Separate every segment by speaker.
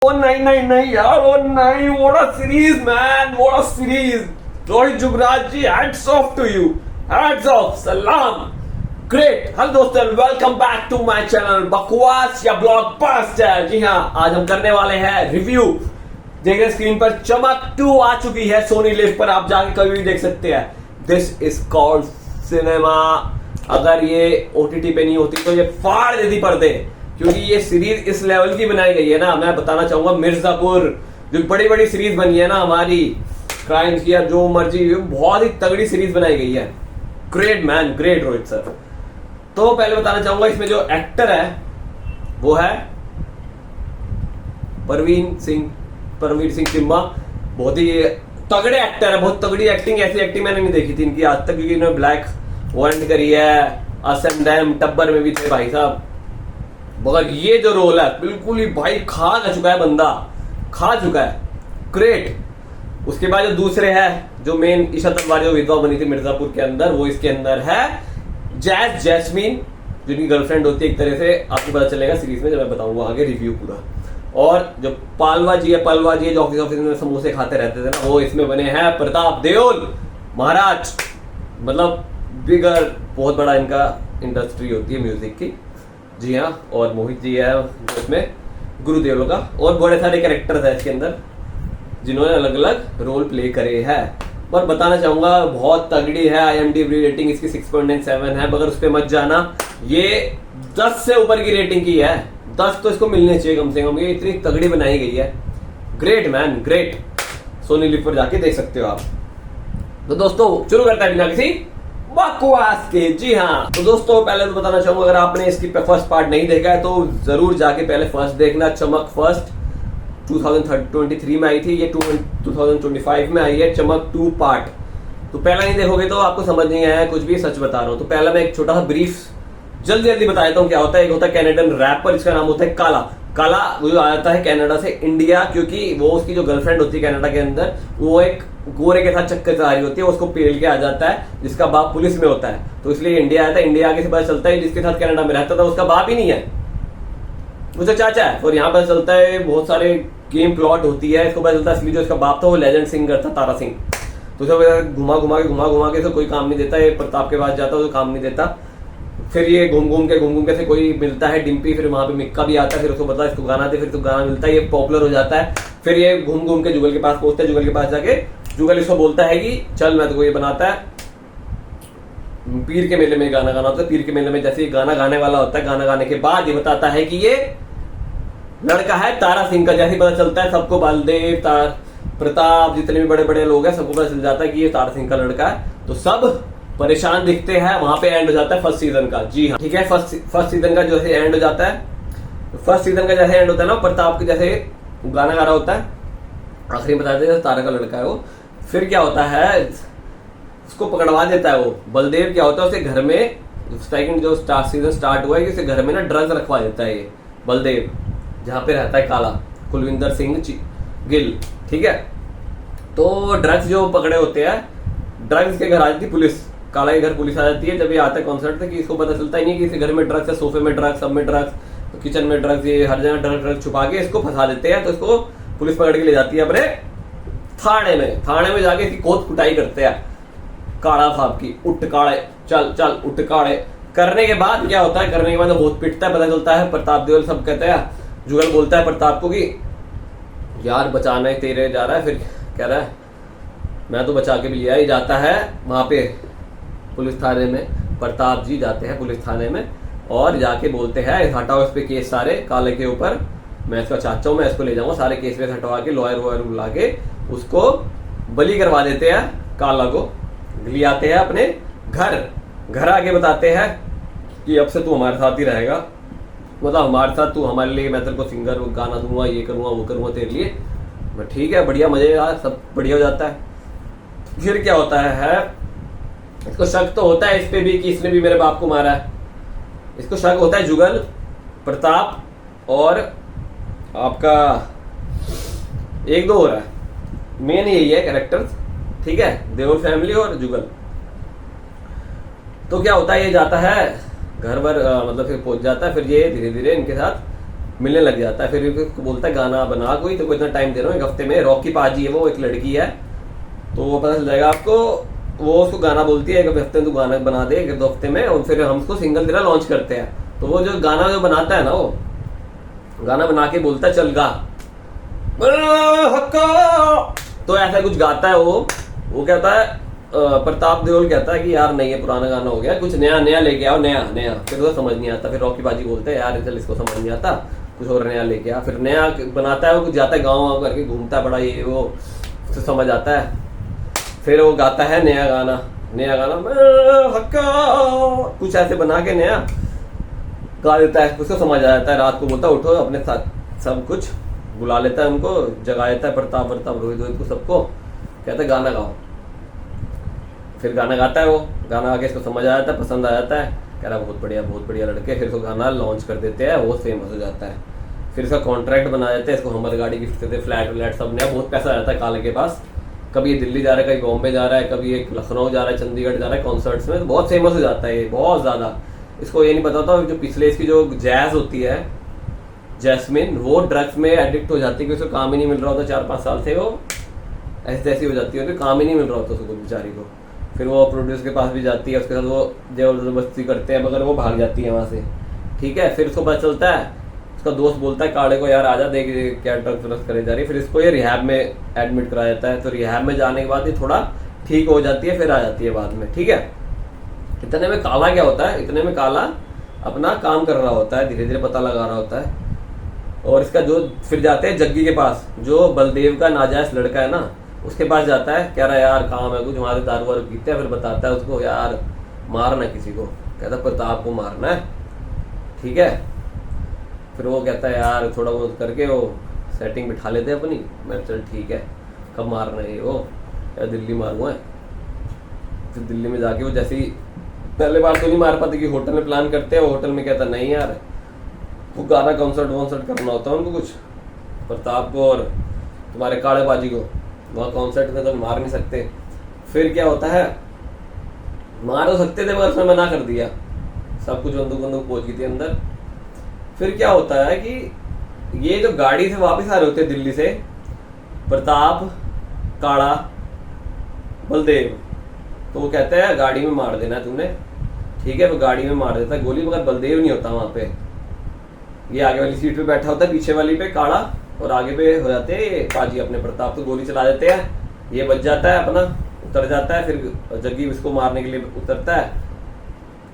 Speaker 1: ओ नहीं नहीं नहीं यार, ओ नहीं, what a series man, what a series. Rohit Jugraj ji, hats off to you, hats off, सलाम, great. हेलो दोस्तों, welcome back to my channel बकवास या ब्लॉकबस्टर. जी हाँ, आज हम करने वाले हैं रिव्यू. देखिए स्क्रीन पर चमक 2 आ चुकी है सोनी लिव पर, आप जाके कभी भी देख सकते हैं. This is called cinema. अगर ये ओटीटी पे नहीं होती तो ये फाड़ देती पर्दे, क्योंकि ये सीरीज इस लेवल की बनाई गई है ना. मैं बताना चाहूंगा, मिर्जापुर जो बड़ी बड़ी सीरीज बनी है ना हमारी, क्राइम्स की या जो मर्जी, बहुत ही तगड़ी सीरीज बनाई गई है. Great man, great Rohit sir. तो पहले बताना चाहूंगा, इसमें जो एक्टर है वो है परवीन सिंह चिम्मा. बहुत ही तगड़े एक्टर है, बहुत तगड़ी एक्टिंग. ऐसी एक्टिंग मैंने नहीं देखी थी इनकी आज तक, क्योंकि इन्होंने ब्लैक वारंट करी है, असम डैम, टब्बर में भी थे भाई साहब. मगर ये जो रोल है बिल्कुल ही भाई खा चुका है, बंदा खा चुका है. ग्रेट. उसके बाद जो दूसरे है, जो मेन ईशा तलवार जो विधवा बनी थी मिर्जापुर के अंदर, वो इसके अंदर है जैस्मीन, जिनकी गर्लफ्रेंड होती है एक तरह से. आपको पता चलेगा सीरीज में जब मैं बताऊंगा आगे रिव्यू पूरा. और जो पलवा जी है जो ऑफिस में समोसे खाते रहते थे ना, वो इसमें बने हैं प्रताप देओल महाराज. मतलब बिगर, बहुत बड़ा इनका इंडस्ट्री होती है म्यूजिक की. जी हाँ. और मोहित जी है इसमें गुरुदेव का, और बड़े सारे कैरेक्टर्स है इसके अंदर जिन्होंने अलग अलग रोल प्ले करे हैं. पर बताना चाहूंगा बहुत तगड़ी है. IMDb रेटिंग इसकी 6.97 है, मगर उस पर मत जाना. ये 10 से ऊपर की रेटिंग की है. 10 तो इसको मिलने चाहिए कम से कम, ये इतनी तगड़ी बनाई गई है. Great man, great. Sony Liv पर जाके देख सकते हो आप. तो दोस्तों शुरू करता है बिना किसी बकवास के. जी हाँ, तो दोस्तों पहले तो बताना चाहूंगा, अगर आपने इसकी फर्स्ट पार्ट नहीं देखा है तो जरूर जाके पहले फर्स्ट देखना. चमक फर्स्ट 2023 में आई थी, ये 2025 में आई है चमक 2 पार्ट. तो पहला नहीं देखोगे तो आपको समझ नहीं आया कुछ भी, सच बता रहा हूं. तो पहला मैं एक छोटा सा ब्रीफ जल्दी बता देता हूँ क्या होता है. एक होता है कैनेडियन रैपर, जिसका नाम होता है काला. वो आता है कनाडा से इंडिया, क्योंकि वो उसकी जो गर्लफ्रेंड होती है कनाडा के अंदर, वो एक गोरे के साथ चक्कर चला रही होती है, उसको पेल के आ जाता है, जिसका बाप पुलिस में होता है. तो इसलिए इंडिया आया था. इंडिया आगे से पता चलता है जिसके साथ कनाडा में रहता था उसका बाप ही नहीं है, उसका चाचा है. और यहाँ पता चलता है बहुत सारे गेम प्लॉट होती है. इसको पता चलता है असली जो इसका बाप था वो लेजेंड सिंगर था, तारा सिंह. तो उसे घुमा के तो कोई काम नहीं देता. ये प्रताप के पास जाता है तो काम नहीं देता. फिर ये घूम के से कोई मिलता है डिम्पी, फिर वहां पे मिक्का भी आता है, फिर उसको पता है इसको गाना दे, फिर तो गाना मिलता है, ये पॉपुलर हो जाता है. फिर ये घूम के जुगल के पास पहुंचता है. जुगल के पास जाके जुगल इसको बोलता है कि चल मैं तो ये बनाता है, पीर के मेले में गाना गाना होता है. पीर के मेले में जैसे ये गाना गाने वाला होता है, गाना गाने के बाद ये बताता है कि ये लड़का है तारा सिंह का. जैसे पता चलता है सबको, बलदेव, प्रताप, जितने भी बड़े बड़े लोग हैं, सबको पता चल जाता है कि ये तारा सिंह का लड़का है. तो सब परेशान दिखते हैं. वहां पे एंड हो जाता है फर्स्ट सीजन का. जी हाँ, ठीक है. फर्स्ट सीजन का जैसे एंड हो जाता है, फर्स्ट सीजन का जैसे एंड होता है ना, प्रताप के जैसे गाना गा रहा होता है, आखिरी में बताते हैं तारा का लड़का है वो. फिर क्या होता है, उसको पकड़वा देता है वो बलदेव. क्या होता है, उसे घर में, सेकंड जो सीजन स्टार्ट हुआ है, कि उसे घर में ना ड्रग्स रखवा देता है ये बलदेव, जहाँ पे रहता है काला, कुलविंदर सिंह गिल. ठीक है. तो ड्रग्स जो पकड़े होते हैं, ड्रग्स के घर आ जाती पुलिस, काला के घर पुलिस आ जाती है. जब ये आता है कॉन्सर्ट से, कि इसको पता चलता ही नहीं कि इस घर में ड्रग्स है, सोफे में ड्रग्स, सब में ड्रग्स, तो किचन में ड्रग्स, ये हर जगह ड्रग्स छुपा के इसको फंसा देते हैं. तो इसको पुलिस पकड़ के ले जाती है अपने थाने में जाके इसकी कोत कुटाई करते हैं काड़ा साहब की. उठ काड़े, चल उठ काड़े करने के बाद क्या होता है, करने के बाद बहुत पिटता है. पता चलता है प्रताप देओल, सब कहते हैं, जुगल बोलता है प्रताप को कि यार बचाना ही तेरे जा रहा है. फिर कह रहा है मैं तो बचा के भी लिया. ही जाता है वहां पे पुलिस थाने में, प्रताप जी जाते हैं पुलिस थाने में, और जाके बोलते हैं हटाओ इस पे केस सारे काले के ऊपर, मैं इसका चाचा हूं, मैं इसको ले जाऊंगा. सारे केस वेस हटवा के लॉयर वॉयर बुला के उसको बली करवा देते हैं. काला को ले आते हैं अपने घर आके बताते हैं कि अब से तू हमारे साथ ही रहेगा, मतलब हमारे साथ तू हमारे लिए, मैं तेरे को सिंगर गाना दूंगा, ये करूंगा वो करूंगा तेरे लिए. ठीक है, बढ़िया, मजे यार, सब बढ़िया हो जाता है. फिर क्या होता है, इसको शक तो होता है इस पे भी कि इसने भी मेरे बाप को मारा है. इसको शक होता है जुगल, प्रताप और आपका एक दो हो रहा है, मेन यही है कैरेक्टर. ठीक है, देओल फैमिली और जुगल. तो क्या होता है, ये जाता है घर पर, मतलब फिर पहुंच जाता है. फिर ये धीरे धीरे इनके साथ मिलने लग जाता है। फिर उसको बोलता है गाना बना कोई, तो इतना टाइम दे रहा हूँ, एक हफ्ते में। रॉकी पाजी है वो, एक लड़की है, तो वो पता चल जाएगा आपको। वो उसको गाना बोलती है, एक हफ्ते में तू गाना बना दे, एक दो हफ्ते में, और फिर हम उसको सिंगल तेरा लॉन्च करते हैं। तो वो जो गाना जो बनाता है ना, वो गाना बना के बोलता है चल गा, तो ऐसा कुछ गाता है वो कहता है प्रताप देओल कहता है कि यार नहीं, ये पुराना गाना हो गया, कुछ नया नया लेके आओ, नया नया। फिर उसको समझ नहीं आता, फिर रॉकी बाजी बोलते हैं यार चल इसको समझ नहीं आता, कुछ और नया लेके आ। फिर नया बनाता है वो, कुछ जाता है गाँव वाँव करके घूमता है बड़ा, ये वो, उससे समझ आता है। फिर वो गाता है नया गाना कुछ ऐसे बना के नया गा देता है, उसको समझ आ जाता है। रात को बोलता है उठो, अपने साथ सब कुछ बुला लेता है, उनको जगा देता है, प्रताप रोहित को, सबको कहता है गाना गाओ। फिर गाना गाता है वो, गाना आके इसको समझ आ जाता है, पसंद आ जाता है, कह रहा बहुत बढ़िया लड़के। फिर उसको गाना लॉन्च कर देते हैं, वो फेमस हो जाता है। फिर इसका कॉन्ट्रैक्ट बना देते हैं, इसको हमर गाड़ी गिफ्ट करते, फ्लैट व्लैट सब नया, बहुत पैसा आ जाता है काले के पास। कभी ये दिल्ली जा रहा है, कभी बॉम्बे जा रहा है, कभी एक लखनऊ जा रहा है, चंडीगढ़ जा रहा है कॉन्सर्ट्स में, बहुत फेमस हो जाता है ये, बहुत ज्यादा। इसको ये नहीं पता था जो पिछले इसकी जो जैज होती है, जैस्मिन, वो ड्रग्स में एडिक्ट हो जाती है, क्योंकि उसको काम ही नहीं मिल रहा होता, 4-5 साल से वो ऐसी तैसी हो जाती है, काम ही नहीं मिल रहा होता उसको बेचारी को। फिर वो प्रोड्यूसर के पास भी जाती है, उसके साथ वो जबरदस्ती करते हैं, मगर वो भाग जाती है वहाँ से, ठीक है। फिर उसको पता चलता है, उसका दोस्त बोलता है काले को यार आजा देख क्या ड्रग्स व्रग्स करे जा रही है। फिर इसको ये रिहैब में एडमिट कराया जाता है, तो रिहैब में जाने के बाद ये थोड़ा ठीक हो जाती है, फिर आ जाती है बाद में, ठीक है। इतने में काला क्या होता है, इतने में काला अपना काम कर रहा होता है, धीरे धीरे पता लगा रहा होता है। और इसका जो फिर जाते हैं जग्गी के पास, जो बलदेव का नाजायज लड़का है ना, उसके पास जाता है, कह रहा है यार काम है कुछ, हमारे दारू वारू पीते हैं। फिर बताता है उसको यार मारना किसी को, कहता है प्रताप को मारना है, ठीक है। फिर वो कहता है यार थोड़ा बहुत करके वो सेटिंग बिठा लेते हैं अपनी, मैं चल ठीक है, कब मारना है ये, वो यार दिल्ली मारूंगा। फिर दिल्ली में जाके वो जैसे ही पहले बार तो नहीं मार पाते कि होटल में प्लान करते हैं, वो होटल में कहता नहीं यार वो गाना कॉन्सर्ट करना होता है उनको कुछ, प्रताप को और तुम्हारे काले बाजी को, वहाँ कॉन्सर्ट में तो मार नहीं सकते। फिर क्या होता है, मार तो सकते थे मगर उसने मना कर दिया, सब कुछ बंदूक पहुंच गई थी अंदर। फिर क्या होता है कि ये जो गाड़ी से वापस आ रहे होते हैं दिल्ली से, प्रताप, काड़ा, बलदेव, तो वो कहते हैं गाड़ी में मार देना तुमने, ठीक है। वो गाड़ी में मार देता है गोली, मगर बलदेव नहीं होता वहां पे, ये आगे वाली सीट पे बैठा होता है, पीछे वाली पे काड़ा, और आगे पे हो जाते हैं पाजी अपने प्रताप, तो गोली चला देते हैं, ये बच जाता है अपना, उतर जाता है। फिर जग्गी इसको मारने के लिए उतरता है,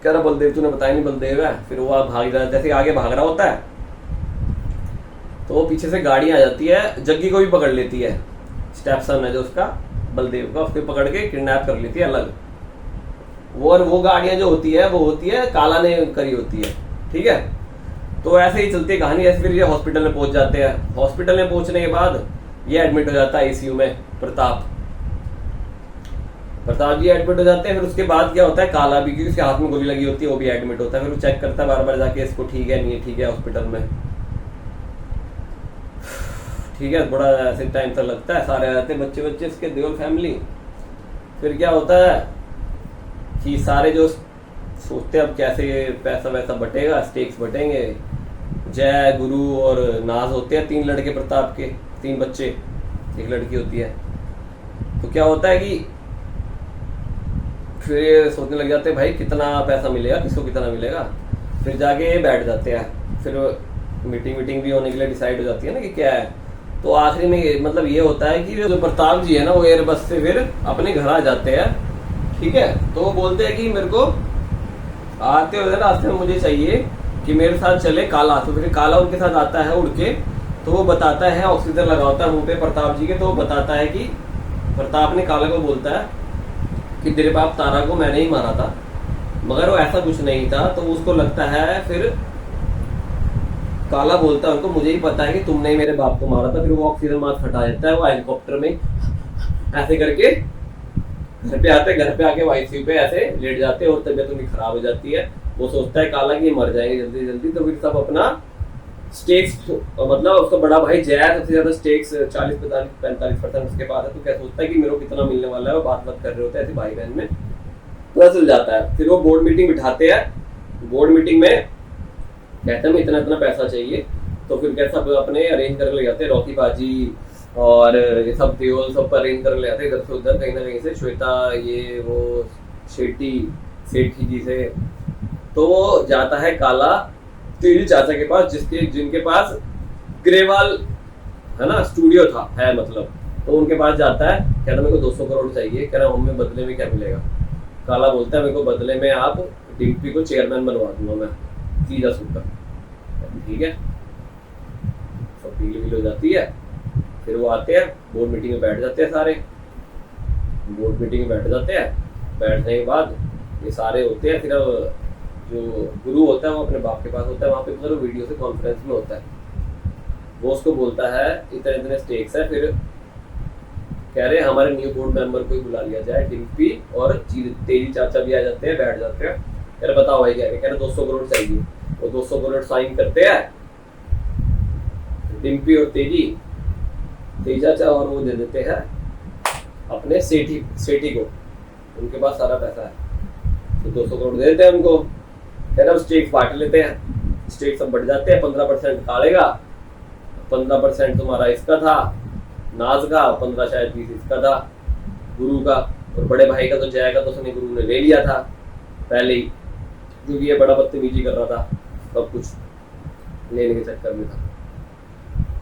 Speaker 1: कह रहा बलदेव तूने बताया नहीं बलदेव है। फिर वो भाग रहा है, जैसे आगे भाग रहा होता है तो वो पीछे से गाड़ी आ जाती है, जग्गी को भी पकड़ लेती है, स्टेपसन है जो उसका बलदेव का, उसको पकड़ के किडनैप कर लेती है अलग। वो गाड़ियां जो होती है वो होती है काला ने करी होती है, ठीक है। तो ऐसे ही चलती है कहानी। ऐसे फिर ये हॉस्पिटल में पहुंच जाते हैं, हॉस्पिटल में पहुंचने के बाद ये एडमिट हो जाता है आईसीयू में, प्रताप जी एडमिट हो जाते हैं। फिर उसके बाद क्या होता है, काला भी, क्योंकि उसके हाथ में गोली लगी होती है, वो भी एडमिट होता है। फिर वो चेक करता है बार बार जाके, इसको ठीक है नहीं है, ठीक है हॉस्पिटल में, ठीक है। बड़ा ऐसे टाइम तक लगता है, सारे आ जाते हैं बच्चे इसके, देओल फैमिली। फिर क्या होता है कि सारे जो सोचते हैं अब कैसे पैसा वैसा बटेगा, स्टेक्स बटेंगे, जय, गुरु और नाज होते हैं 3 लड़के प्रताप के, 3 बच्चे, एक लड़की होती है। तो क्या होता है कि फिर ये सोचने लग जाते हैं भाई कितना पैसा मिलेगा, किसको कितना मिलेगा। फिर जाके बैठ जाते हैं, फिर मीटिंग भी होने के लिए डिसाइड हो जाती है ना कि क्या है। तो आखिरी में मतलब ये होता है कि जो प्रताप जी है ना, वो एयरबस से फिर अपने घर आ जाते हैं, ठीक है। तो वो बोलते हैं कि मेरे को आते हुए रास्ते में मुझे चाहिए कि मेरे साथ चले काला। तो फिर काला उनके साथ आता है उड़ के, तो वो बताता है, ऑक्सीजन लगा होता है मुंह पे प्रताप जी के, तो वो बताता है कि प्रताप ने काला को बोलता है कि तेरे बाप तारा को मैंने ही मारा था, मगर वो ऐसा कुछ नहीं था। तो उसको लगता है, फिर काला बोलता है उनको मुझे ही पता है कि तुमने ही मेरे बाप को मारा था। फिर वो ऑक्सीजन मास्क हटा देता है, वो हेलीकॉप्टर में ऐसे करके घर पे आते हैं, घर पे आके आईसीयू पे ऐसे लेट जाते हैं और तबीयत उनकी खराब हो जाती है। वो सोचता है काला कि मर जाएंगे जल्दी जल्दी। तो फिर सब अपना स्टेक्स, मतलब उसका बड़ा भाई जय सबसे ज्यादा स्टेक्स 40-45% उसके पास है। तो क्या सोचता है कि मेरे को कितना मिलने वाला है, वो बात कर रहे होते हैं ऐसे भाई बहन में, पता चल जाता है। फिर वो बोर्ड मीटिंग बिठाते हैं, बोर्ड मीटिंग में कहते हैं इतना इतना पैसा चाहिए, तो फिर क्या सब अपने अरेंज करके ले जाते हैं, रॉकी बाजी और ये सब देओल सब अरेंज करके ले जाते हैं इधर से उधर, कहीं ना कहीं से श्वेता ये वो शेट्टी सेठी जी से। तो वो जाता है काला तेरी चाचा के पास, जिनके पास ग्रेवाल है ना स्टूडियो था है मतलब, तो उनके पास जाता है, कहता मेरे को 200 करोड़ चाहिए। कह रहा हमें बदले में क्या मिलेगा? काला बोलता है मेरे को बदले में आप डिम्पी को चेयरमैन बनवा दूंगा मैं, सीधा सूखा। ठीक है, सब डील वील हो जाती है। फिर वो आते हैं, बोर्ड मीटिंग में बैठ जाते हैं सारे, बोर्ड मीटिंग में बैठ जाते हैं। बैठने के बाद ये सारे होते हैं, फिर अब जो गुरु होता है वो अपने बाप के पास होता है, वहाँ पे वो वीडियो से कॉन्फ्रेंस में होता है। वो उसको बोलता है इतने इतने स्टेक्स है, फिर कह रहे हमारे न्यू बोर्ड मेंबर को ही बुला लिया जाए, डिम्पी और तेजी चाचा भी आ जाते हैं, बैठ जाते हैं। कह रहे बताओ भाई क्या है? कह रहे 200 करोड़ चाहिए। वो 200 करोड़ साइन करते हैं डिम्पी और तेजी चाचा, और वो दे देते हैं अपने सेठी को, उनके पास सारा पैसा है तो 200 करोड़ दे देते हैं उनको। कह रहे स्टेक बांट लेते हैं, स्टेक सब बढ़ जाते हैं, 15% कालेगा, 15% तुम्हारा इसका था नाज का, 15 शायद 20 इसका था गुरु का, और बड़े भाई का तो जय का तो उसने गुरु ने ले लिया था पहले ही, क्योंकि ये बड़ा बदतमीजी कर रहा था, सब कुछ लेने के चक्कर में था।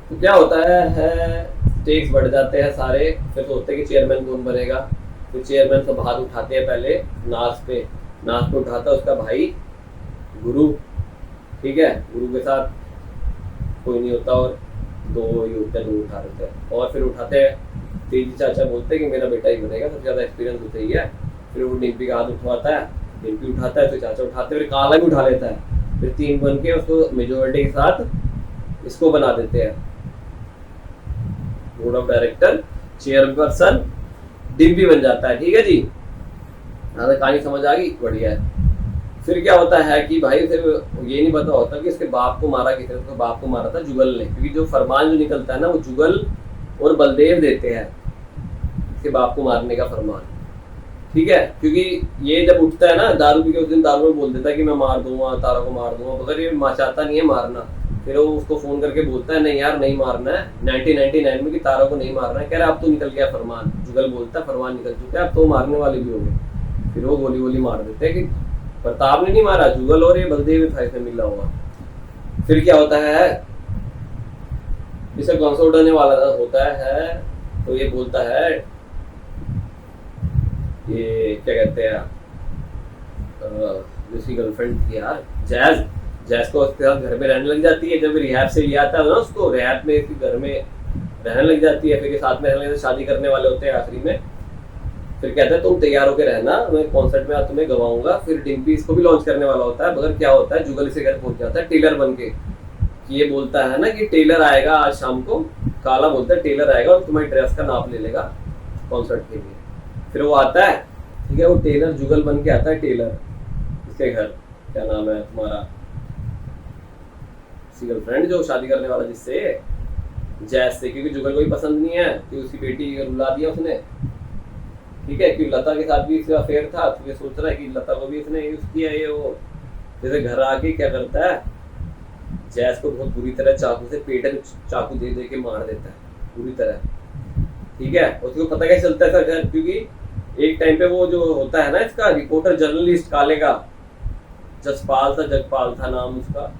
Speaker 1: तो क्या होता है स्टेक्स बढ़ जाते हैं सारे। फिर सोचते हैं कि चेयरमैन कौन बनेगा। फिर चेयरमैन सब हाथ उठाते हैं, पहले नाज पे उठाता है उसका भाई गुरु। ठीक है, गुरु के साथ कोई नहीं होता और दो ही होते हैं, दो उठा देते हैं। और फिर उठाते हैं, तेजी चाचा बोलते हैं कि मेरा बेटा ही बनेगा, सबसे ज्यादा एक्सपीरियंस होता ही है। फिर वो डिम्पी का हाथ उठवाता है, डिम्पी उठाता है तो चाचा उठाते हैं, फिर काला भी उठा लेता है। फिर 3 बन के उसको मेजोरिटी के साथ इसको बना देते हैं board of director, chairperson Dimpy बन जाता है। ठीक है जी, कहानी समझ आ गई? बढ़िया है। फिर क्या होता है कि भाई फिर ये नहीं पता होता कि इसके बाप को मारा किसने। उसके बाप को मारा था जुगल ने, क्योंकि जो फरमान जो निकलता है ना वो जुगल और बलदेव देते हैं इसके बाप को मारने का फरमान। ठीक है, क्योंकि ये जब उठता है ना दारू पी के, उस दिन दारू में बोल देता है कि मैं मार दूंगा, तारा को मार दूंगा, मगर ये चाहता नहीं है मारना। फिर वो उसको फोन करके बोलता है नहीं यार नहीं मारना है, 1999 में कि तारा को नहीं मारना है। कह रहा अब तो निकल गया फरमान, जुगल बोलता है फरमान निकल चुका है, अब तो मारने वाले भी हो गए। फिर वो गोली मार देते हैं कि प्रताप ने नहीं मारा, जुगल और ये बलदेव था इसमें मिला हुआ। फिर क्या होता है, इसे कौन सा उड़ाने वाला होता है तो ये बोलता है, ये क्या कहते हैं जिसकी गर्लफ्रेंड थी यार जैज को उसके साथ घर में रहने लग जाती है। जब रिहैब से लिया आता है ना उसको, रिहैब में घर में रहने लग जाती है। फिर ये साथ में रहने से शादी करने वाले होते हैं आखिरी में। फिर कहता है तुम तैयार होकर रहना, मैं कॉन्सर्ट में तुम्हें गवाऊंगा। फिर डिम्पी इसको भी लॉन्च करने वाला होता है, मगर क्या होता है जुगल इसे घर पहुंच जाता है टेलर बन के। ये बोलता है ना कि टेलर आएगा आज शाम को, काला बोलता है टेलर आएगा और तुम्हारी ड्रेस का नाप ले लेगा कॉन्सर्ट के लिए। फिर वो आता है, ठीक है, वो टेलर जुगल बन के आता है टेलर इसके घर। क्या नाम है तुम्हारा गर्लफ्रेंड जो शादी करने वाला जिससे, जैज से, क्योंकि जुगल को भी पसंद नहीं है कि उसकी बेटी रुला दिया उसने। ठीक है, क्योंकि लता के साथ भी इसका अफेयर था, तो ये सोच रहा है कि लता को भी इसने यूज किया ये वो। जैसे घर आके क्या करता है, जैज को बहुत बुरी तरह चाकू से पेट में चाकू दे दे के मार देता है पूरी तरह। ठीक है, उसको पता कैसे चलता है सर घर, क्योंकि एक टाइम पे वो जो होता है ना इसका रिपोर्टर जर्नलिस्ट काले का, जगपाल था नाम उसका,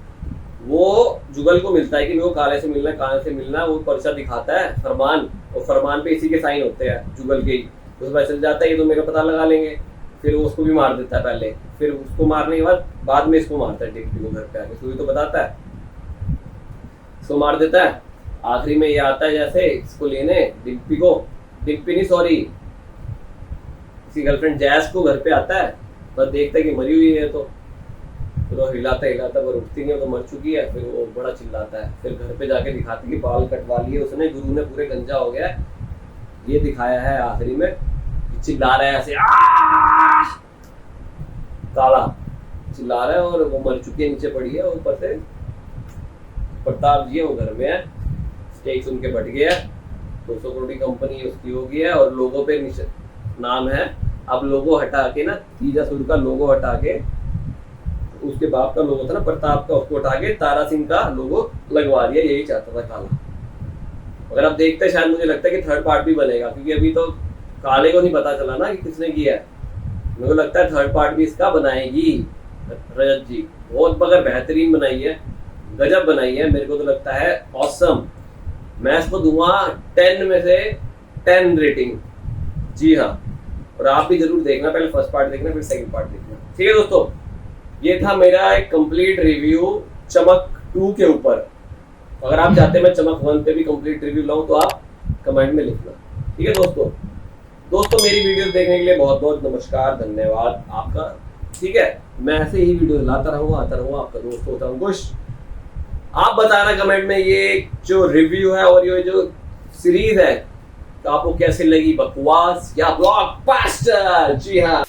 Speaker 1: वो जुगल को मिलता है कि मेरे को काले से मिलना है, काले से मिलना है। वो पर्चा दिखाता है फरमान, और फरमान पे इसी के साइन होते हैं जुगल के ही। तो पता चल जाता है ये तो मेरा पता लगा लेंगे। फिर वो उसको भी मार देता है पहले, फिर उसको मारने के बाद में इसको मारता है डिम्पी को घर पे आके। तो तो बताता है इसको मार देता है। आखिरी में ये आता है जैसे इसको लेने डिम्पी नहीं सॉरी इसकी गर्लफ्रेंड जैज को घर पे आता है, बस देखता है कि मरी हुई है। तो फिर वो हिलाता पर उठती नहीं, तो मर चुकी है। फिर वो बड़ा चिल्लाता है, फिर घर पे जाके दिखाती कि बाल कटवा लिए उसने, गुरु ने पूरे गंजा हो गया। ये दिखाया है आखिरी में, चिल्ला रहा है ऐसे काला चिल्ला रहा है, और वो मर चुकी है, नीचे पड़ी है। ऊपर से प्रताप जी है वो घर में है, स्टेक्स उनके बढ़ गए हैं, 200 करोड़ की कंपनी उसकी हो गई है। और लोगों पे नाम है, अब लोगो हटा के ना तीजा सुर का लोगो हटा के उसके बाप का लोगो था ना प्रताप का, उसको उठा के तारा सिंह का लोगो लगवा दिया, यही चाहता था काला। अगर आप देखते हैं शायद मुझे लगता है कि थर्ड पार्ट भी बनेगा, क्योंकि अभी तो काले को नहीं पता चला ना कि किसने किया है। मेरे को लगता है थर्ड पार्ट भी इसका बनाएगी रजत जी, बहुत मगर बेहतरीन बनाई है, गजब बनाई है, मेरे को तो लगता है ऑसम। मैं इसको दूंगा 10 में से 10 रेटिंग। जी हाँ, और आप भी जरूर देखना, पहले फर्स्ट पार्ट देखना फिर सेकंड पार्ट देखना। ठीक है दोस्तों, ये था मेरा एक कंप्लीट रिव्यू चमक 2 के ऊपर। अगर आप चाहते हैं मैं चमक 1 पे भी कंप्लीट रिव्यू लाऊं तो आप कमेंट में लिखना। ठीक है दोस्तों मेरी वीडियोस देखने के लिए बहुत बहुत नमस्कार, धन्यवाद आपका। ठीक है, मैं ऐसे ही वीडियो लाता रहूंगा, आता रहूंगा, आपका दोस्त होता हूँ खुश। आप बताना कमेंट में ये जो रिव्यू है और ये जो सीरीज है तो आपको कैसी लगी, बकवास या ब्लॉकबस्टर। जी हाँ।